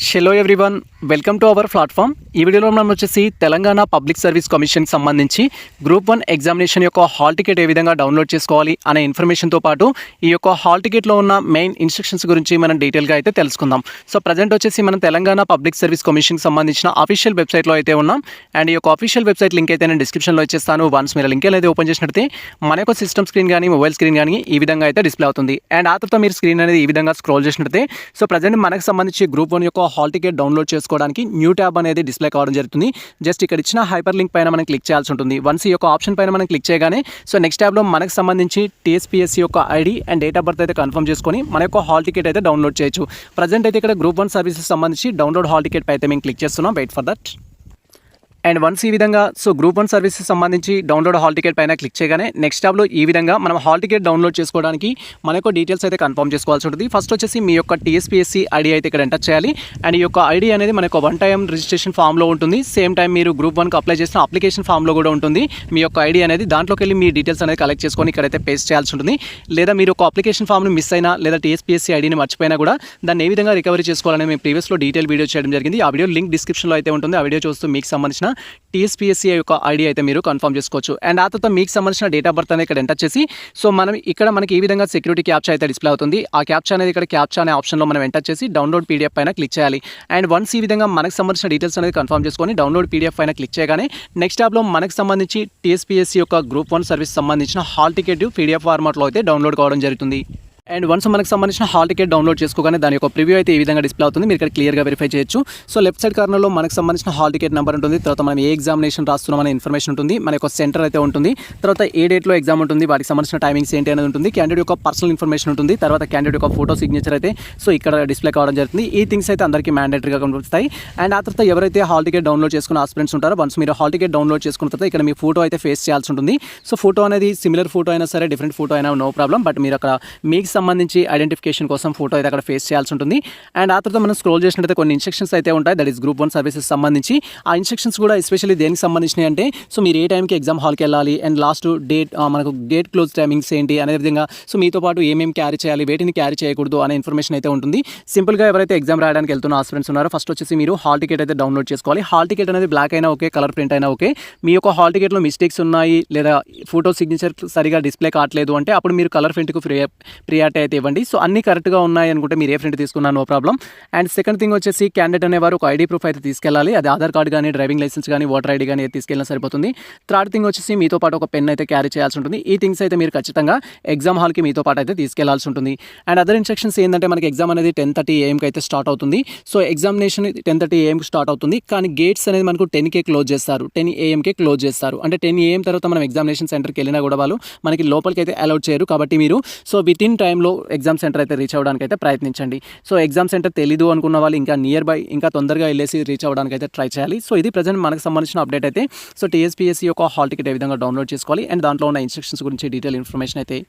Hello everyone, welcome to our platform. ఈ వీడియోలో మనం వచ్చేసి తెలంగాణ పబ్లిక్ సర్వీస్ కమిషన్కి సంబంధించి గ్రూప్ 1 ఎగ్జామినేషన్ యొక్క హాల్ టికెట్ ఏ విధంగా డౌన్లోడ్ చేసుకోవాలి అనే ఇన్ఫర్మేషన్తో పాటు ఈ యొక్క హాల్ టికెట్లో ఉన్న మెయిన్ ఇన్స్ట్రక్షన్స్ గురించి మనం డీటెయిల్గా అయితే తెలుసుకుందాం. సో ప్రజెంట్ వచ్చేసి మనం తెలంగాణ పబ్లిక్ సర్వీస్ కమిషన్కి సంబంధించిన అఫీషియల్ వెబ్సైట్లో అయితే ఉన్నాం. అండ్ ఈ యొక్క అఫీషియల్ వెబ్సైట్ లింక్ అయితే నేను డిస్క్రిప్షన్లో ఇచ్చేస్తాను. వన్స్ మీరు లింక్ అనేది ఓపెన్ చేసినట్లయితే మన యొక్క సిస్టమ్ స్క్రీన్ కానీ మొబైల్ స్క్రీన్ కానీ ఈ విధంగా అయితే డిస్ప్లే అవుతుంది. అండ్ ఆ తర్వాత మీరు స్క్రీన్ అనేది ఈ విధంగా స్క్రోల్ చేసినట్లయితే సో ప్రజెంట్ మనకు సంబంధించి గ్రూప్ 1 యొక్క హాల్ టికెట్ డౌన్లోడ్ చేసుకోవడానికి న్యూ ట్యాబ్ అనేది డిస్ప్లే కావడం జరుగుతుంది. జస్ట్ ఇక్కడ ఇచ్చిన హైపర్ లింక్ పైన మనం క్లిక్ చేయాల్సి ఉంటుంది. వన్స్ ఈ యొక్క ఆప్షన్ పైన మనం క్లిక్ చేయగానే సో నెక్స్ట్ ట్యాబ్లో మనకు సంబంధించి టీఎస్పీఎస్సీ యొక్క ID and date of birth అయితే కన్ఫర్మ్ చేసుకొని మన యొక్క హాల్ టికెట్ అయితే డౌన్లోడ్ చేయొచ్చు. ప్రజెంట్ అయితే ఇక్కడ గ్రూప్ 1 సర్వీసెస్ సంబంధించి డౌన్లోడ్ హాల్ టికెట్ పై అయితే మేము క్లిక్ చేస్తున్నాం. Wait for that. And once ఈ విధంగా సో గ్రూప్ 1 సర్వీసెస్ సంబంధించి డౌన్లోడ్ హాల్ టికెట్ పైన క్లిక్ చేయగానే నెక్స్ట్ ట్యాబ్లో ఈ విధంగా మనం హాల్ టికెట్ డౌన్లోడ్ చేసుకోవడానికి మన యొక్క డీటెయిల్స్ అయితే కన్ఫర్మ్ చేసుకోవాల్సి ఉంటుంది. ఫస్ట్ వచ్చేసి మీ యొక్క టీఎస్పీఎస్సీ ఐడి అయితే ఇక్కడ ఎంటర్ చేయాలి. అండ్ ఈ యొక్క ఐడి అనేది మనకు వన్ టైం రిజిస్ట్రేషన్ ఫామ్లో ఉంటుంది. సేమ్ టైం మీరు గ్రూప్ 1కి అప్లై చేసిన అప్లికేషన్ ఫామ్లో కూడా ఉంటుంది మీ యొక్క ఐడి అనేది. దాంట్లోకి వెళ్ళి మీ డీటెయిల్స్ అనేది కలెక్ట్ చేసుకొని ఇక్కడైతే పేస్ట్ చేయాల్సి ఉంటుంది. లేదా మీరు ఒక అప్లికేషన్ ఫామ్ని మిస్ అయినా లేదా టీఎస్పీఎస్సీ ఐడిని మర్చిపోయినా కూడా దాన్ని ఏ విధంగా రికవరీ చేసుకోవాలని మేము ప్రీవియస్లో డీటెయిల్ వీడియో చేయడం జరిగింది. ఆ వీడియో లింక్ డిస్క్రిప్షన్లో అయితే ఉంటుంది. ఆ వీడియో చూస్తూ మీకు సంబంధించిన టీఎస్పీఎస్సీ యొక్క ఐడి అయితే మీరు కన్ఫర్మ్ చేసుకోవచ్చు. అండ్ ఆ తర్వాత మీకు సంబంధించిన డేట్ ఆఫ్ బర్త్ అనేది ఇక్కడ ఎంటర్ చేసి సో మనం ఇక్కడ మనకి ఈ విధంగా సెక్యూరిటీ క్యాప్చా అయితే డిస్ప్లే అవుతుంది. ఆ క్యాప్చా అనేది ఇక్కడ క్యాప్చా అనే ఆప్షన్లో మనం ఎంటర్ చేసి డౌన్లోడ్ పీడిఎఫ్ పైన క్లిక్ చేయాలి. అండ్ వన్స్ ఈ విధంగా మనకు సంబంధించిన డీటెయిల్స్ అనేది కన్ఫర్మ్ చేసుకొని డౌన్లోడ్ పీడిఎఫ్ పైన క్లిక్ చేయగానే నెక్స్ట్ ట్యాబ్లో మనకు సంబంధించి టీఎస్పీఎస్సీ యొక్క గ్రూప్ 1 సర్వీస్ సంబంధించిన హాల్ టికెట్ పీడిఎఫ్ ఫార్మాట్లో అయితే డౌన్లోడ్ కావడం జరుగుతుంది. అండ్ వన్స్ మనకు సంబంధించిన హాల్ టికెట్ డౌన్లోడ్ చేసుకోగానే దాని యొక్క ప్రివ్యూ అయితే ఈ విధంగా డిస్ప్లే అవుతుంది. మీరు ఇక్కడ క్లియర్గా వెరిఫై చేయొచ్చు. సో లెఫ్ట్ సైడ్ కార్నర్లో మనకు సంబంధించిన హాల్ టికెట్ నెంబర్ ఉంటుంది. తర్వాత మనం ఏ ఎగ్జామినేషన్ రాస్తున్నాం అనే ఇన్ఫర్మేషన్ ఉంటుంది. మన యొక్క సెంటర్ అయితే ఉంటుంది. తర్వాత ఏ డేట్లో ఎగ్జామ్ ఉంటుంది, వాటికి సంబంధించిన టైమింగ్స్ ఏంటి అనేది ఉంటుంది. క్యాండిడేట్ యొక్క పర్సనల్ ఇన్ఫర్మేషన్ ఉంటుంది. తర్వాత క్యాండిడేట్ యొక్క ఫోటో సిగ్నేచర్ అయితే సో ఇక్కడ డిస్ప్లే కావడం జరుగుతుంది. ఈ థింగ్స్ అయితే అందరికీ మ్యాండేటరీగా కనిపిస్తాయి. అండ్ ఆ తర్వాత ఎవరైతే హాల్ టికెట్ డౌన్లోడ్ చేసుకున్న ఆస్పిరెంట్స్ ఉంటారో వన్స్ మీరు హాల్ టికెట్ డౌన్లోడ్ చేసుకున్న తర్వాత ఇక్కడ మీ ఫోటో అయితే ఫేస్ చేయాల్సి ఉంటుంది. సో ఫోటో అనేది సిమిలర్ ఫోటో అయినా సరే డిఫరెంట్ ఫోటో అయినా నో ప్రాబ్లం. బట్ మీరు అక్కడ మీకు సంబంధించి ఐడెంటిఫికేషన్ కోసం ఫోటో అయితే అక్కడ ఫేస్ చేయాల్సి ఉంటుంది. అండ్ ఆ తర్వాత మనం స్క్రోల్ చేసినట్లయితే కొన్ని ఇన్స్ట్రక్షన్స్ అయితే ఉంటాయి. దట్ ఈస్ గ్రూప్ 1 సర్వీసెస్ సంబంధించి. ఆ ఇన్స్ట్రక్షన్స్ కూడా ఎస్పెషల్లీ దేనికి సంబంధించినవి అంటే సో మీరు ఏ టైంకి ఎగ్జామ్ హాల్కి వెళ్ళాలి అండ్ లాస్ట్ డేట్ మనకు గేట్ క్లోజ్ టైమింగ్స్ ఏంటి అనే విధంగా సో మీతో పాటు ఏమేమి క్యారీ చేయాలి, వేటిని క్యారీ చేయకూడదు అనే ఇన్ఫర్మేషన్ అయితే ఉంటుంది. సింపుల్గా ఎవరైతే ఎగ్జామ్ రాయడానికి వెళ్తున్న ఆస్పిరెంట్స్ ఉన్నారో ఫస్ట్ వచ్చేసి మీరు హాల్ టికెట్ అయితే డౌన్లోడ్ చేసుకోవాలి. హాల్ టికెట్ అనేది బ్లాక్ అయినా ఓకే, కలర్ ప్రింట్ అయినా ఓకే. మీ యొక్క హాల్ టికెట్లో మిస్టేక్స్ ఉన్నాయి లేదా ఫోటో సిగ్నేచర్ సరిగా డిస్ప్లే కావట్లేదు అంటే అప్పుడు మీరు కలర్ ప్రింట్కు ప్రియారిటీ అయితే ఇవ్వండి. సో అన్ని కరెక్ట్గా ఉన్నాయి అనుకుంటే మీరు ఏ ప్రింట్ తీసుకున్నా no problem. And second thing వచ్చేసి క్యాండిడేట్ అనేవారు ఒక ఐడి ప్రూఫ్ అయితే తీసుకెళ్ళాలి. అది ఆధార్ కార్డు కానీ డ్రైవింగ్ లైసెన్స్ కానీ ఓటర్ ఐడి కానీ తీసుకెళ్ళినా సరిపోతుంది. థర్డ్ థింగ్ వచ్చేసి మీతో పాటు ఒక పెన్ అయితే క్యారీ చేయాల్సి ఉంటుంది. ఈ థింగ్స్ అయితే మీరు ఖచ్చితంగా ఎగ్జామ్ హాల్కి మీతో పాటు అయితే తీసుకెళ్లాల్సి ఉంటుంది. అండ్ అదర్ ఇన్స్ట్రక్షన్స్ ఏంటంటే మనకి ఎగ్జామ్ అనేది 10:30 AM అయితే స్టార్ట్ అవుతుంది. సో ఎగ్జామినేషన్ 10:30 AM స్టార్ట్ అవుతుంది. కానీ గేట్స్ అనేది మనకు 10 క్లోజ్ చేస్తారు, 10 AM క్లోజ్ చేస్తారు. అంటే 10 AM తర్వాత మనం ఎగ్జామినేషన్ సెంటర్కి వెళ్ళినా కూడా వాళ్ళు మనకి లోపలికి అయితే అలౌట్ చేయరు. కాబట్టి మీరు సో విత్ ఇన్ టైంలో ఎగ్జామ్ సెంటర్ అయితే రీచ్ అవ్వడానికి అయితే ప్రయత్నించండి. సో ఎగ్జామ్ సెంటర్ తెలీదు అనుకున్న వాళ్ళు ఇంకా నియర్ బై ఇంకా తొందరగా వెళ్ళేసి రీచ్ అవ్వడానికి అయితే ట్రై చేయాలి. సో ఇది ప్రజెంట్ మనకు సంబంధించిన అప్డేట్ అయితే. సో టీఎస్పీఎస్సీ యొక్క హాల్ టికెట్ ఏ విధంగా డౌన్లోడ్ చేసుకోవాలి అండ్ దాంట్లో ఉన్న ఇన్స్ట్రక్షన్స్ గురించి డీటెయిల్ ఇన్ఫర్మేషన్ అయితే